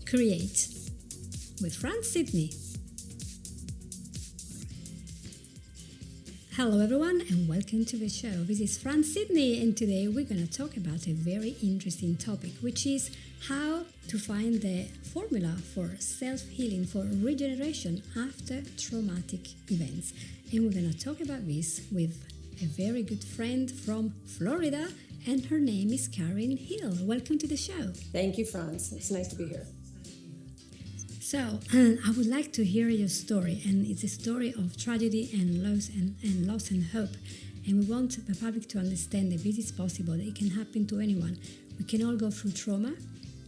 Create with Fran Sidney. Hello everyone and welcome to the show. This is Fran Sidney and today we're going to talk about a very interesting topic, which is how to find the formula for self-healing, for regeneration after traumatic events. And we're going to talk about this with a very good friend from Florida, and her name is Karin Hill. Welcome to the show. Thank you, Franz. It's nice to be here. So, I would like to hear your story, and it's a story of tragedy and loss and hope. And we want the public to understand that this is possible, that it can happen to anyone. We can all go through trauma,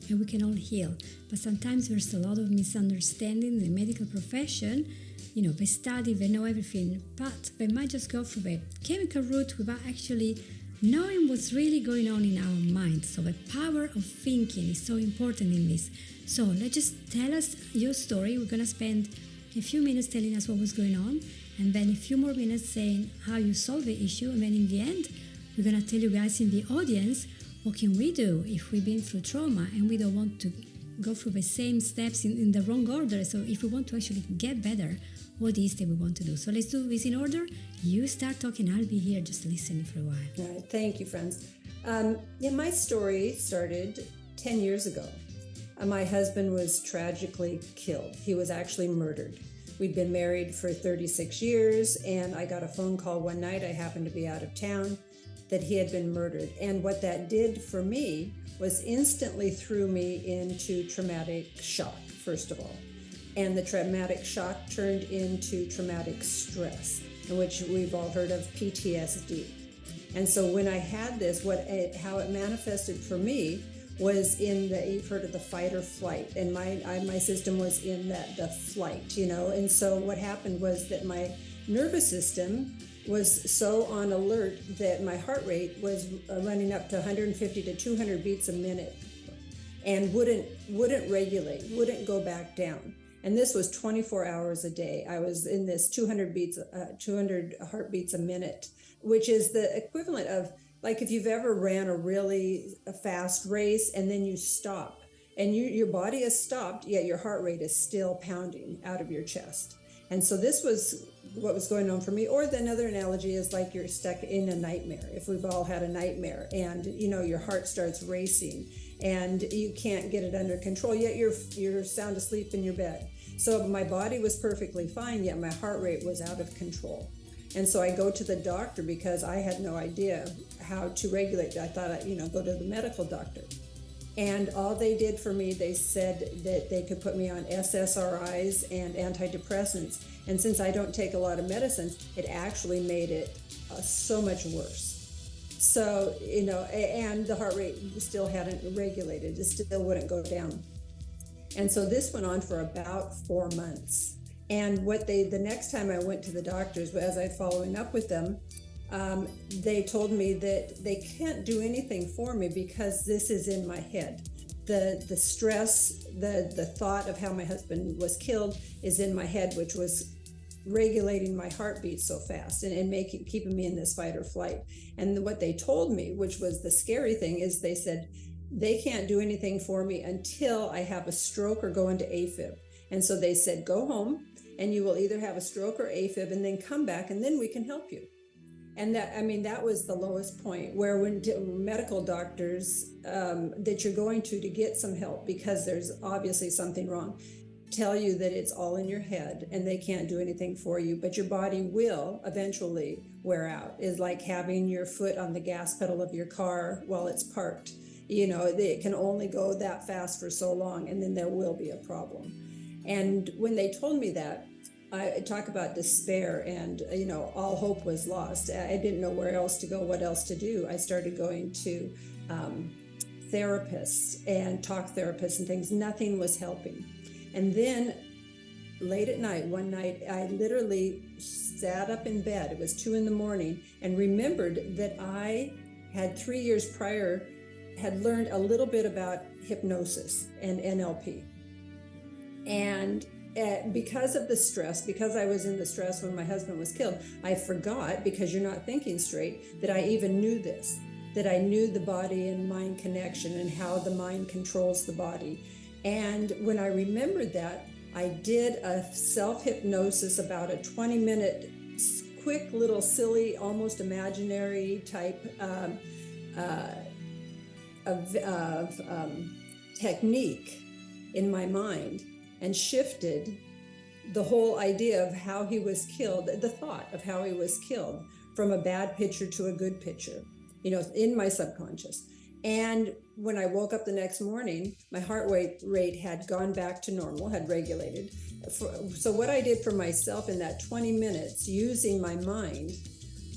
and we can all heal. But sometimes there's a lot of misunderstanding in the medical profession. You know, they study, they know everything, but they might just go through the chemical route without actually knowing what's really going on in our mind. So the power of thinking is so important in this. So let's just tell us your story. We're going to spend a few minutes telling us what was going on, and then a few more minutes saying how you solved the issue. And then in the end, we're going to tell you guys in the audience, what can we do if we've been through trauma and we don't want to go through the same steps in the wrong order. So if we want to actually get better, what is that we want to do? So let's do this in order. You start talking, I'll be here just listening for a while. All right, thank you, friends. My story started 10 years ago. My husband was tragically killed. He was actually murdered. We'd been married for 36 years, and I got a phone call one night. I happened to be out of town, that he had been murdered. And what that did for me was instantly threw me into traumatic shock, first of all. And the traumatic shock turned into traumatic stress, in which we've all heard of PTSD. And so when I had this, how it manifested for me was you've heard of the fight or flight, and my system was in the flight, and so what happened was that my nervous system was so on alert that my heart rate was running up to 150 to 200 beats a minute and wouldn't regulate, wouldn't go back down. And this was 24 hours a day. I was in this 200 heartbeats a minute, which is the equivalent of, like, if you've ever ran a fast race and then you stop and your body has stopped, yet your heart rate is still pounding out of your chest. And so this was what was going on for me. Or another analogy is like you're stuck in a nightmare. If we've all had a nightmare and, your heart starts racing and you can't get it under control, yet you're sound asleep in your bed. So my body was perfectly fine, yet my heart rate was out of control. And so I go to the doctor because I had no idea how to regulate it. I thought I'd, go to the medical doctor. And all they did for me, they said that they could put me on SSRIs and antidepressants. And since I don't take a lot of medicines, it actually made it so much worse. So, and the heart rate still hadn't regulated. It still wouldn't go down. And so this went on for about 4 months. And the next time I went to the doctors, as I following up with them, they told me that they can't do anything for me because this is in my head. The stress, the thought of how my husband was killed is in my head, which was regulating my heartbeat so fast and keeping me in this fight or flight. And what they told me, which was the scary thing, is they said they can't do anything for me until I have a stroke or go into AFib. And so they said, go home and you will either have a stroke or AFib and then come back and then we can help you. And that was the lowest point, where when medical doctors that you're going to get some help because there's obviously something wrong, tell you that it's all in your head and they can't do anything for you, but your body will eventually wear out. It's like having your foot on the gas pedal of your car while it's parked. It can only go that fast for so long, and then there will be a problem. And when they told me that, I talk about despair and, all hope was lost. I didn't know where else to go, what else to do. I started going to therapists and talk therapists and things. Nothing was helping. And then late at night, one night, I literally sat up in bed. It was 2 a.m. and remembered that I had 3 years prior had learned a little bit about hypnosis and NLP. And because of the stress, because I was in the stress when my husband was killed, I forgot, because you're not thinking straight, that I even knew this, that I knew the body and mind connection and how the mind controls the body. And when I remembered that, I did a self-hypnosis, about a 20-minute, quick little silly, almost imaginary type of technique in my mind, and shifted the whole idea of how he was killed, the thought of how he was killed, from a bad picture to a good picture, in my subconscious. And when I woke up the next morning, my heart rate had gone back to normal, had regulated. So what I did for myself in that 20 minutes, using my mind,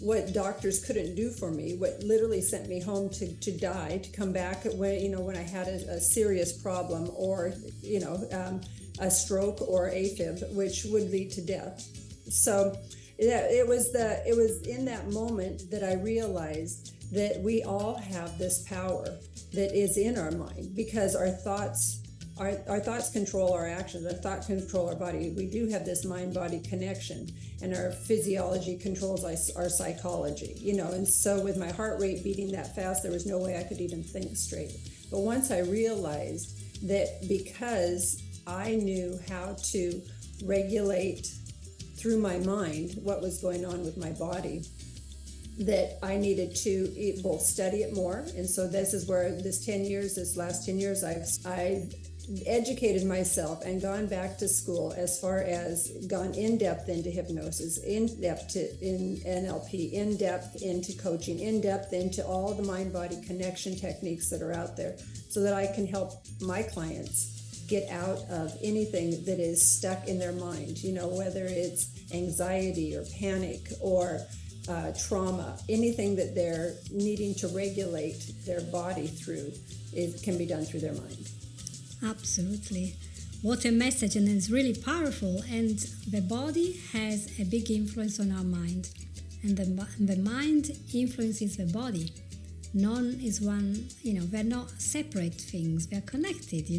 what doctors couldn't do for me, what literally sent me home to die, to come back when I had a serious problem, or a stroke or AFib, which would lead to death. So it was in that moment that I realized that we all have this power that is in our mind, because our thoughts control our actions. Our thoughts control our body. We do have this mind-body connection, and our physiology controls our psychology, and so with my heart rate beating that fast, there was no way I could even think straight. But once I realized that, because I knew how to regulate through my mind what was going on with my body, that I needed to both study it more. And so this is where this last 10 years, I've educated myself and gone back to school, as far as gone in depth into hypnosis, in depth in NLP, in depth into coaching, in depth into all the mind-body connection techniques that are out there, so that I can help my clients get out of anything that is stuck in their mind, whether it's anxiety or panic or trauma, anything that they're needing to regulate their body through, it can be done through their mind. Absolutely. What a message, and it's really powerful. And the body has a big influence on our mind, and the mind influences the body. None is one, they're not separate things, they're connected,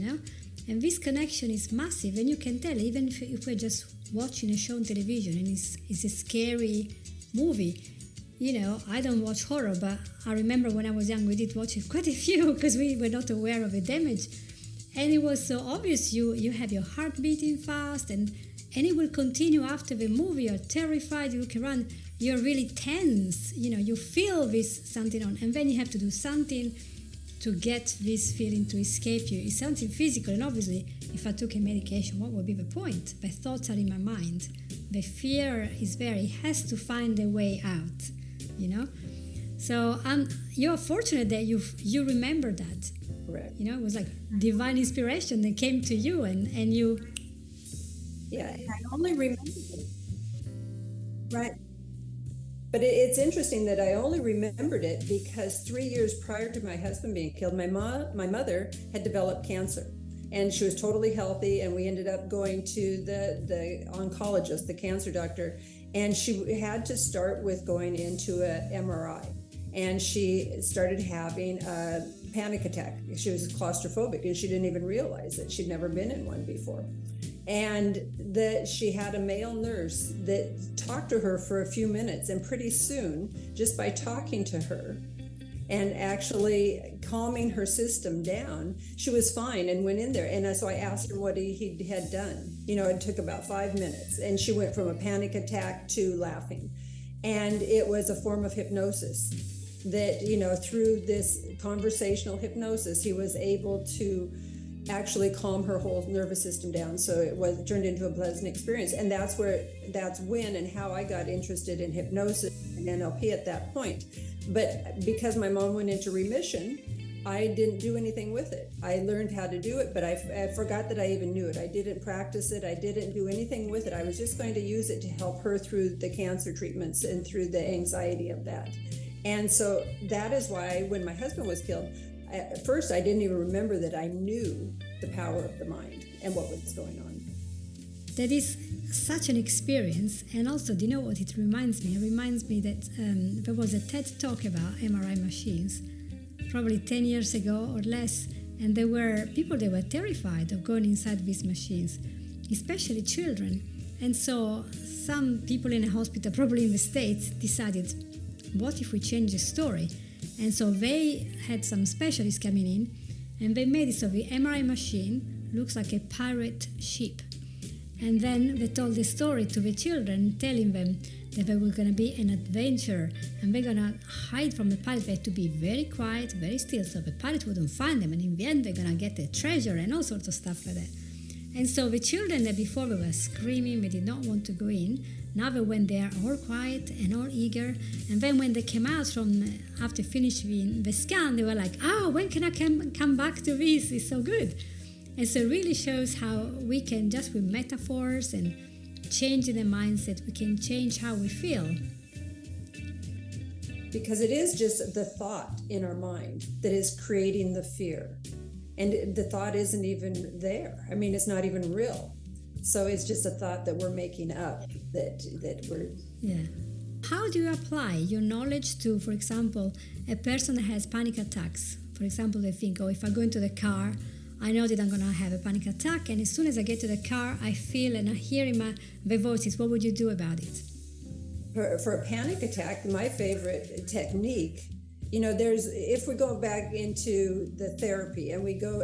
and this connection is massive. And you can tell, even if we're just watching a show on television and it's a scary movie. I don't watch horror, but I remember when I was young, we did watch quite a few, because we were not aware of the damage. And it was so obvious. You have your heart beating fast, and it will continue after the movie. You're terrified, you look around, you're really tense. You feel this something on, and then you have to do something to get this feeling to escape you. It's something physical, and obviously, if I took a medication, what would be the point? The thoughts are in my mind. The fear is there. It has to find a way out, So you're fortunate that you remember that. Correct. It was like divine inspiration that came to you, and you. Yeah, I only remembered it. Right. But it's interesting that I only remembered it because 3 years prior to my husband being killed, my mother had developed cancer, and she was totally healthy. And we ended up going to the oncologist, the cancer doctor, and she had to start with going into an MRI. And she started having a panic attack. She was claustrophobic, and she didn't even realize that she'd never been in one before. And that she had a male nurse that talked to her for a few minutes, and pretty soon, just by talking to her and actually calming her system down, she was fine and went in there. And so I asked her what he had done. It took about 5 minutes, and she went from a panic attack to laughing. And it was a form of hypnosis that, through this conversational hypnosis, he was able to actually calm her whole nervous system down. So it was turned into a pleasant experience. And that's when and how I got interested in hypnosis and NLP at that point. But because my mom went into remission, I didn't do anything with it. I learned how to do it, but I forgot that I even knew it. I didn't practice it. I didn't do anything with it. I was just going to use it to help her through the cancer treatments and through the anxiety of that. And so that is why when my husband was killed, at first I didn't even remember that I knew the power of the mind and what was going on. That is such an experience. And also, do you know what it reminds me? It reminds me that there was a TED talk about MRI machines probably 10 years ago or less, and there were people that were terrified of going inside these machines, especially children. And so some people in a hospital, probably in the States, decided, what if we change the story? And so they had some specialists coming in, and they made it so the MRI machine looks like a pirate ship. And then they told the story to the children, telling them that they were going to be an adventure and they're going to hide from the pirate. They had to be very quiet, very still, so the pirate wouldn't find them. And in the end, they're going to get the treasure and all sorts of stuff like that. And so the children that before they were screaming, they did not want to go in. Now they went there all quiet and all eager. And then when they came out from after finishing the scan, they were like, oh, when can I come back to this? It's so good. And so it really shows how we can, just with metaphors and changing the mindset, we can change how we feel. Because it is just the thought in our mind that is creating the fear. And the thought isn't even there. I mean, it's not even real. So it's just a thought that we're making up, that we're... Yeah. How do you apply your knowledge to, for example, a person that has panic attacks? For example, they think, oh, if I go into the car, I know that I'm going to have a panic attack, and as soon as I get to the car, I feel and I hear in the voices. What would you do about it? For a panic attack, my favorite technique, if we go back into the therapy and we go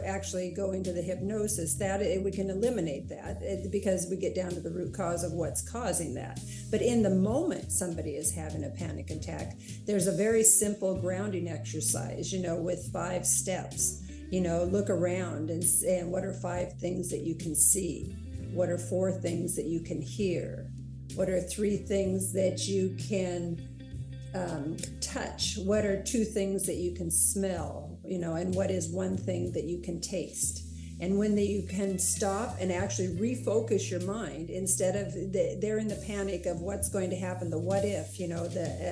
into the hypnosis, that we can eliminate that because we get down to the root cause of what's causing that. But in the moment somebody is having a panic attack, there's a very simple grounding exercise, with 5 steps. Look around and what are 5 things that you can see? What are 4 things that you can hear? What are 3 things that you can touch? What are 2 things that you can smell? And what is 1 thing that you can taste? And when you can stop and actually refocus your mind instead of they're in the panic of what's going to happen, the what if,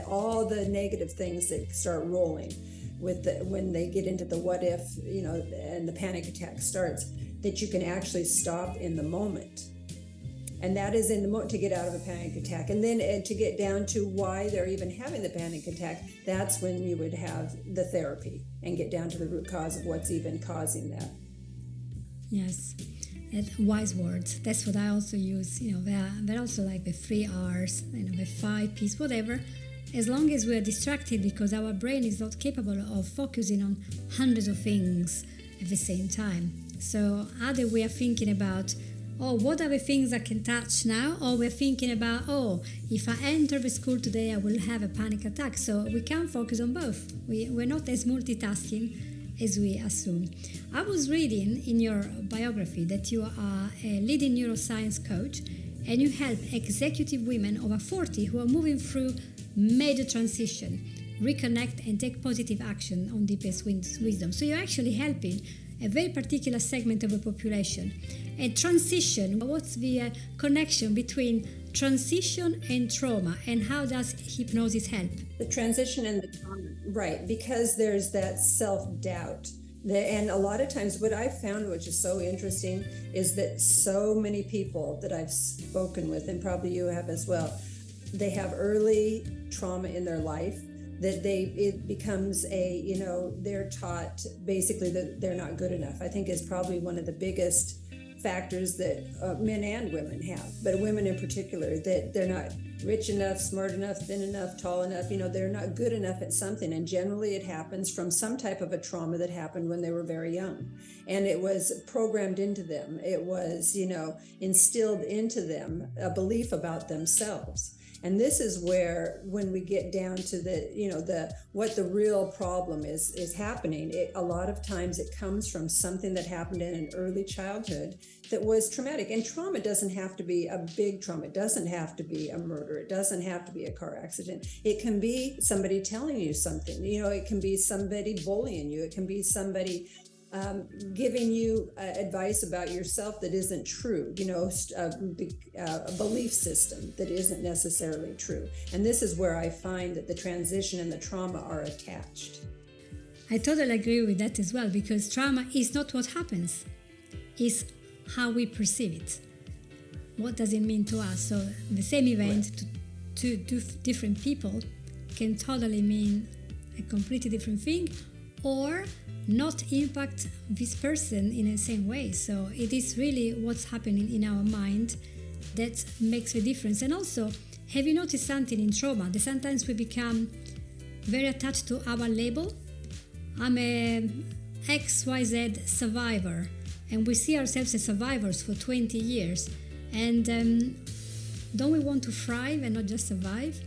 all the negative things that start rolling when they get into the what if, and the panic attack starts, that you can actually stop in the moment. And that is in the moment to get out of a panic attack. And then to get down to why they're even having the panic attack, that's when you would have the therapy and get down to the root cause of what's even causing that. Yes, wise words. That's what I also use. They're also like the 3 R's, the 5 P's, whatever. As long as we're distracted, because our brain is not capable of focusing on hundreds of things at the same time. So either we are thinking about, oh, what are the things I can touch now? Or we're thinking about, oh, if I enter the school today, I will have a panic attack. So we can't focus on both. We're not as multitasking as we assume. I was reading in your biography that you are a leading neuroscience coach and you help executive women over 40 who are moving through major transition, reconnect and take positive action on deepest wisdom. So you're actually helping a very particular segment of the population. And transition, what's the connection between transition and trauma, and how does hypnosis help? The transition and the trauma, right, because there's that self-doubt. And a lot of times what I've found, which is so interesting, is that so many people that I've spoken with, and probably you have as well, they have early trauma in their life that it becomes they're taught basically that they're not good enough. I think is probably one of the biggest factors that men and women have, but women in particular, that they're not rich enough, smart enough, thin enough, tall enough, they're not good enough at something. And generally it happens from some type of a trauma that happened when they were very young. And it was programmed into them. It was, instilled into them a belief about themselves. And this is where, when we get down to what the real problem is happening, a lot of times it comes from something that happened in an early childhood that was traumatic. And trauma doesn't have to be a big trauma. It doesn't have to be a murder. It doesn't have to be a car accident. It can be somebody telling you something. It can be somebody bullying you. It can be somebody giving you advice about yourself that isn't true, a belief system that isn't necessarily true. And this is where I find that the transition and the trauma are attached. I totally agree with that as well, because trauma is not what happens, it's how we perceive it. What does it mean to us? So the same event to different people can totally mean a completely different thing, or not impact this person in the same way. So it is really what's happening in our mind that makes the difference. And also, have you noticed something in trauma? That sometimes we become very attached to our label. I'm a XYZ survivor, and we see ourselves as survivors for 20 years. And don't we want to thrive and not just survive?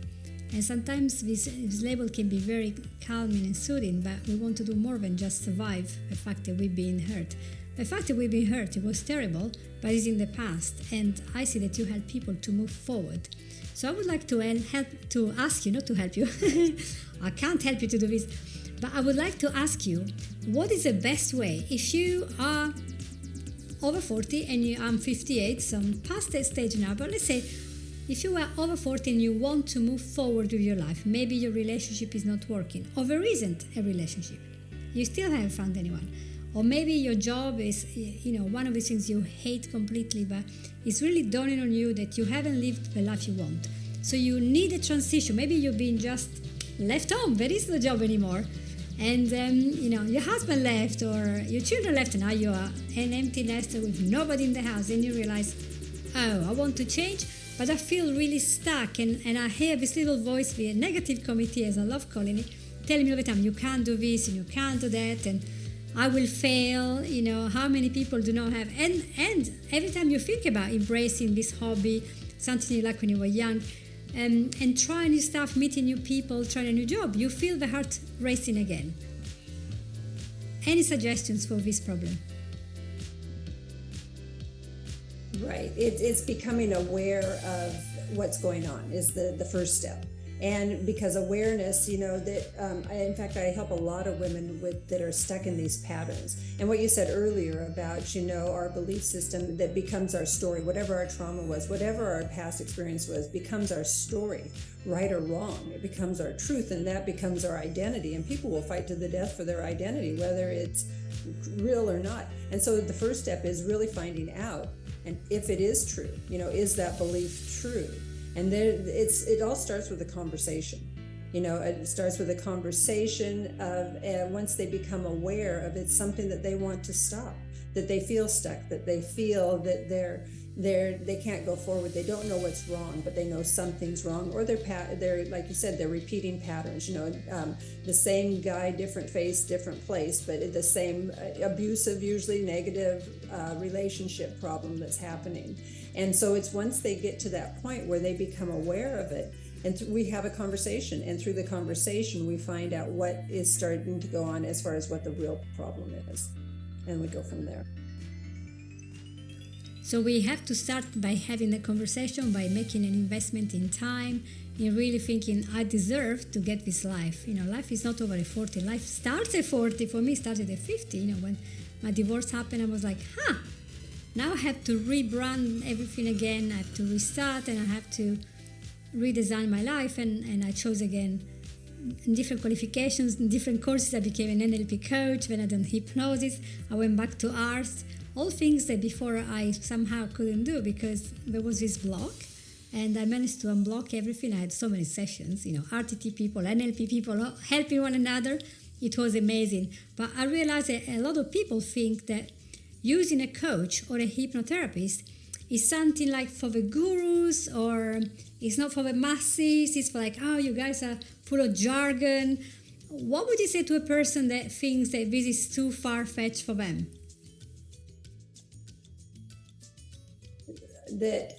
And sometimes this label can be very calming and soothing, but we want to do more than just survive the fact that we've been hurt. The fact that we've been hurt, it was terrible, but it's in the past. And I see that you help people to move forward. So I would like to ask you, not to help you, I can't help you to do this, but I would like to ask you, what is the best way, if you are over 40 and I'm 58, so I'm past that stage now, but let's say if you are over 40 and you want to move forward with your life, maybe your relationship is not working, or there isn't a relationship, you still haven't found anyone, or maybe your job is, one of the things you hate completely, but it's really dawning on you that you haven't lived the life you want. So you need a transition. Maybe you've been just left home. There is no job anymore. And, your husband left or your children left, and now you are an empty nester with nobody in the house. And you realize, I want to change, but I feel really stuck. And I hear this little voice, the negative committee, as I love calling it, telling me all the time, you can't do this and you can't do that. And I will fail, how many people do not have, and every time you think about embracing this hobby, something you like when you were young, and trying new stuff, meeting new people, trying a new job, you feel the heart racing again. Any suggestions for this problem? Right. It's becoming aware of what's going on is the first step. And because awareness, in fact, I help a lot of women that are stuck in these patterns. And what you said earlier about, our belief system that becomes our story, whatever our trauma was, whatever our past experience was, becomes our story, right or wrong. It becomes our truth, and that becomes our identity. And people will fight to the death for their identity, whether it's real or not. And so the first step is really finding out, and if it is true, is that belief true? And it all starts with a conversation. It starts with a conversation of, once they become aware of it's something that they want to stop, that they feel stuck, that they feel that they can't go forward. They don't know what's wrong, but they know something's wrong, or they're like you said, they're repeating patterns. The same guy, different face, different place, but the same abusive, usually negative relationship problem that's happening. And so it's once they get to that point where they become aware of it, and we have a conversation, and through the conversation we find out what is starting to go on as far as what the real problem is, and we go from there. So we have to start by having a conversation, by making an investment in time, in really thinking, I deserve to get this life. Life is not over at 40. Life starts at 40. For me, it started at 50. When my divorce happened, I was like, now I have to rebrand everything again. I have to restart, and I have to redesign my life. And I chose again different qualifications, different courses. I became an NLP coach. Then I done hypnosis. I went back to arts. All things that before I somehow couldn't do because there was this block. And I managed to unblock everything. I had so many sessions, RTT people, NLP people, helping one another. It was amazing. But I realized that a lot of people think that using a coach or a hypnotherapist is something like for the gurus, or it's not for the masses. It's for you guys are full of jargon. What would you say to a person that thinks that this is too far-fetched for them? That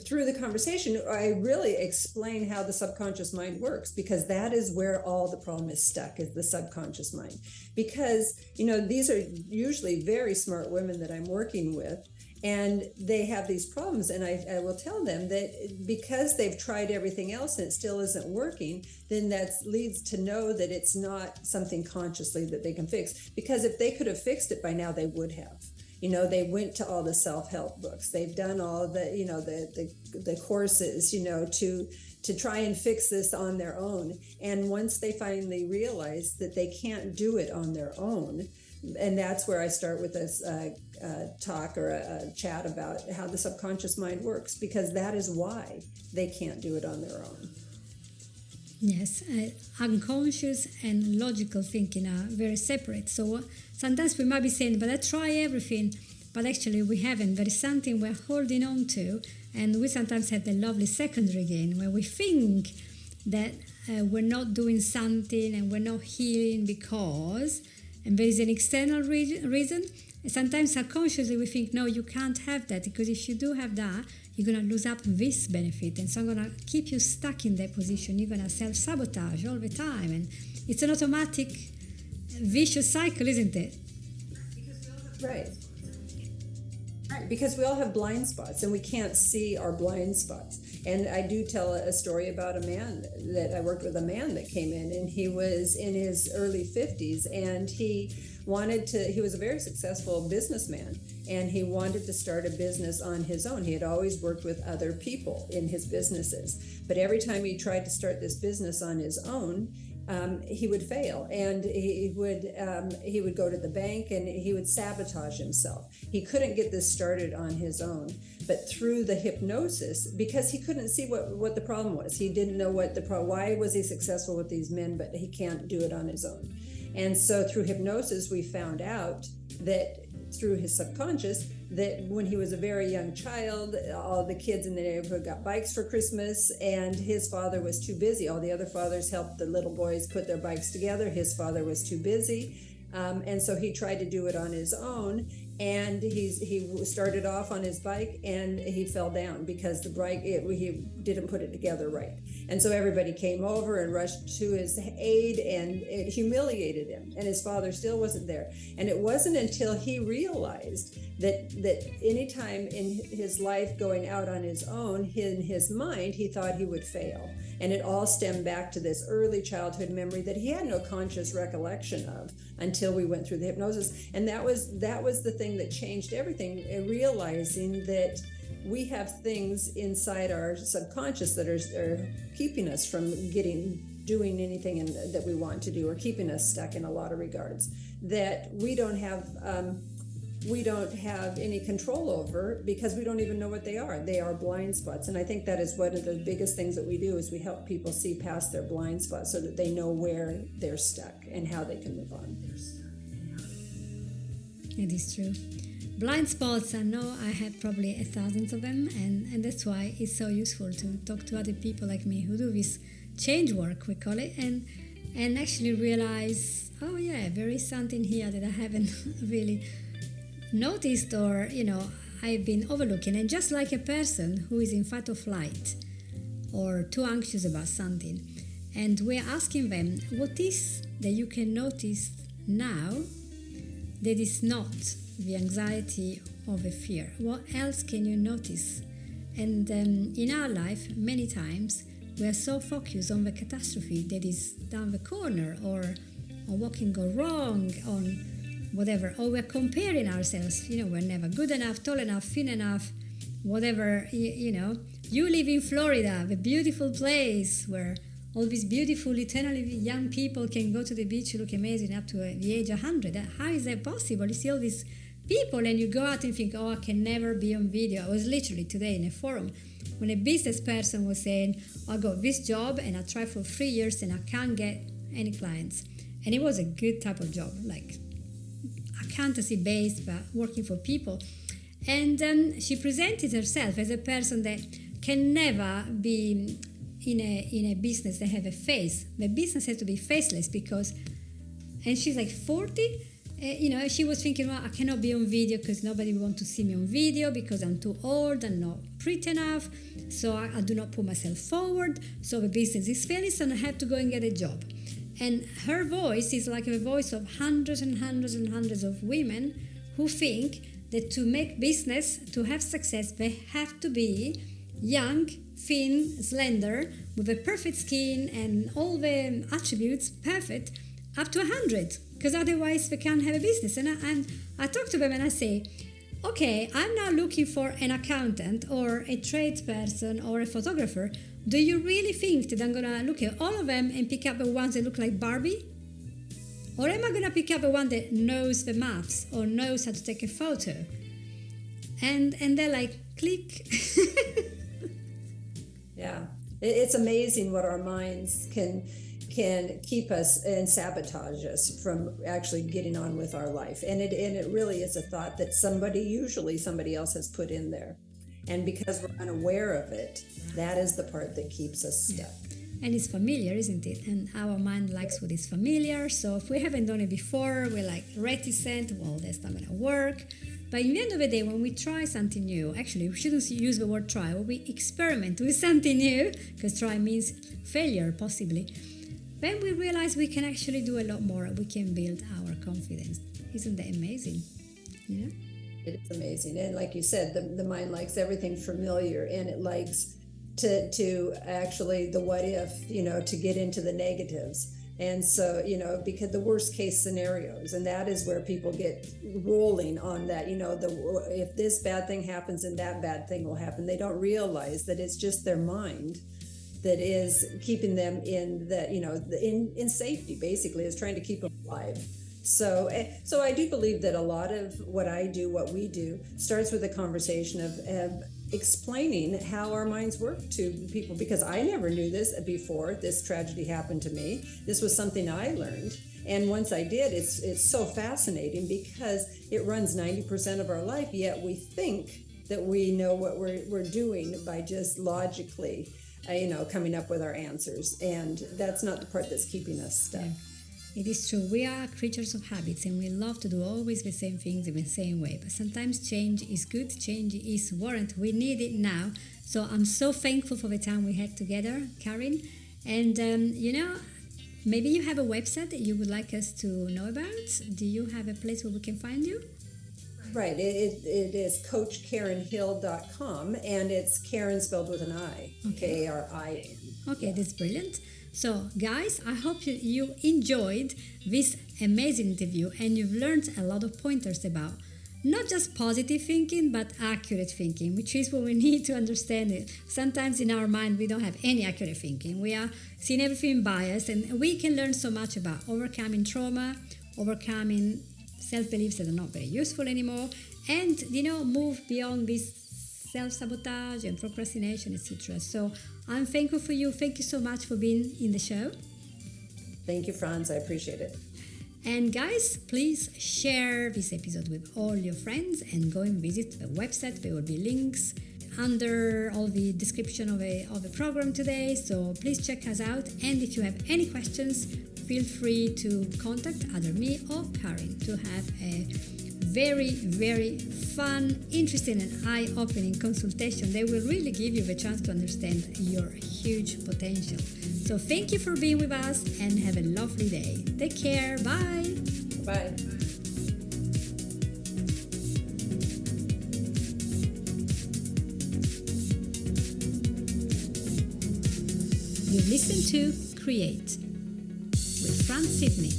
through the conversation, I really explain how the subconscious mind works, because that is where all the problem is stuck, is the subconscious mind. Because, these are usually very smart women that I'm working with, and they have these problems. And I will tell them that because they've tried everything else and it still isn't working, then that leads to know that it's not something consciously that they can fix. Because if they could have fixed it by now, they would have. They went to all the self-help books. They've done all the courses, to try and fix this on their own. And once they finally realize that they can't do it on their own, and that's where I start with this talk or a chat about how the subconscious mind works, because that is why they can't do it on their own. Yes, unconscious and logical thinking are very separate. So sometimes we might be saying, but I try everything, but actually we haven't. There is something we're holding on to, and we sometimes have the lovely secondary gain where we think that we're not doing something and we're not healing because and there is an external reason. Sometimes subconsciously we think, no, you can't have that, because if you do have that, you're going to lose up this benefit, and so I'm going to keep you stuck in that position. You're going to self-sabotage all the time, and it's an automatic vicious cycle, isn't it? Right. Right, because we all have blind spots and we can't see our blind spots. And I do tell a story about a man that I worked with, a man that came in, and he was in his early 50s, and he was a very successful businessman, and he wanted to start a business on his own. He had always worked with other people in his businesses, but every time he tried to start this business on his own, he would fail, and he would go to the bank and he would sabotage himself. He couldn't get this started on his own, but through the hypnosis, because he couldn't see what the problem was. He didn't know why was he successful with these men, but he can't do it on his own. And so through hypnosis, we found out that through his subconscious, that when he was a very young child, all the kids in the neighborhood got bikes for Christmas, and his father was too busy. All the other fathers helped the little boys put their bikes together. His father was too busy. And so he tried to do it on his own, and he started off on his bike, and he fell down because the bike, he didn't put it together right. And so everybody came over and rushed to his aid, and it humiliated him, and his father still wasn't there. And it wasn't until he realized that any time in his life going out on his own, in his mind, he thought he would fail. And it all stemmed back to this early childhood memory that he had no conscious recollection of until we went through the hypnosis. And that was the thing that changed everything, realizing that we have things inside our subconscious that are keeping us from doing anything that we want to do, or keeping us stuck in a lot of regards that we don't have any control over, because we don't even know what they are. They are blind spots. And I think that is one of the biggest things that we do, is we help people see past their blind spots so that they know where they're stuck and how they can move on. It is true. Blind spots, I know I have probably thousands of them, and that's why it's so useful to talk to other people like me who do this change work, we call it, and actually realize, oh yeah, there is something here that I haven't really noticed, or I've been overlooking. And just like a person who is in fight or flight or too anxious about something, and we're asking them, what is that you can notice now that is not the anxiety or the fear? What else can you notice? And in our life, many times we are so focused on the catastrophe that is down the corner, or on what can go wrong, on whatever, or we're comparing ourselves. We're never good enough, tall enough, thin enough, whatever. You live in Florida, the beautiful place where all these beautiful, eternally young people can go to the beach, look amazing up to the age of 100. How is that possible? You see all these people, and you go out and think, oh, I can never be on video. I was literally today in a forum when a business person was saying, I got this job and I tried for 3 years and I can't get any clients. And it was a good type of job, like accountancy based, but working for people. And she presented herself as a person that can never be in a business that have a face. The business has to be faceless, because, and she's like 40. She was thinking, well, I cannot be on video because nobody wants to see me on video because I'm too old and not pretty enough. So I do not put myself forward. So the business is faceless and I have to go and get a job. And her voice is like the voice of hundreds and hundreds and hundreds of women who think that to make business, to have success, they have to be young, thin, slender, with a perfect skin and all the attributes perfect, up to 100. Because otherwise they can't have a business. And I talk to them and I say, okay, I'm now looking for an accountant or a tradesperson or a photographer. Do you really think that I'm going to look at all of them and pick up the ones that look like Barbie? Or am I going to pick up the one that knows the maths or knows how to take a photo? And they're like, click. Yeah, it's amazing what our minds can keep us and sabotage us from actually getting on with our life. And it really is a thought that usually somebody else has put in there. And because we're unaware of it, that is the part that keeps us stuck. And it's familiar, isn't it? And our mind likes what is familiar. So if we haven't done it before, we're like reticent. Well, that's not going to work. But in the end of the day, when we try something new, actually, we shouldn't use the word try. When we experiment with something new, because try means failure, possibly, then we realize we can actually do a lot more. We can build our confidence. Isn't that amazing? You know? It is amazing. And like you said, the mind likes everything familiar, and it likes to actually the what if, to get into the negatives. And so, because the worst case scenarios, and that is where people get rolling on that, if this bad thing happens and that bad thing will happen, they don't realize that it's just their mind that is keeping them in that, in safety, basically, is trying to keep them alive. So I do believe that a lot of what we do starts with a conversation of explaining how our minds work to people, because I never knew this before this tragedy happened to me. This was something I learned. And once I did, it's so fascinating because it runs 90% of our life, yet we think that we know what we're doing by just logically, coming up with our answers. And that's not the part that's keeping us stuck. Yeah. It is true. We are creatures of habits, and we love to do always the same things in the same way. But sometimes change is good. Change is warranted. We need it now. So I'm so thankful for the time we had together, Karin. And, maybe you have a website that you would like us to know about. Do you have a place where we can find you? Right. It is CoachKarinHill.com, and it's Karin spelled with an I. Okay. Karin. Okay, that's brilliant. So, guys, I hope you enjoyed this amazing interview and you've learned a lot of pointers about not just positive thinking, but accurate thinking, which is what we need to understand it. Sometimes in our mind, we don't have any accurate thinking. We are seeing everything biased, and we can learn so much about overcoming trauma, overcoming self-beliefs that are not very useful anymore, and, move beyond this self-sabotage and procrastination, etc. So I'm thankful for you. Thank you so much for being in the show. Thank you, Franz. I appreciate it. And guys, please share this episode with all your friends and go and visit the website. There will be links under all the description of the program today. So please check us out. And if you have any questions, feel free to contact either me or Karin to have a very, very fun, interesting, and eye-opening consultation. They will really give you the chance to understand your huge potential. So thank you for being with us and have a lovely day. Take care. Bye. Bye. You listen to Create with Franz Sidney.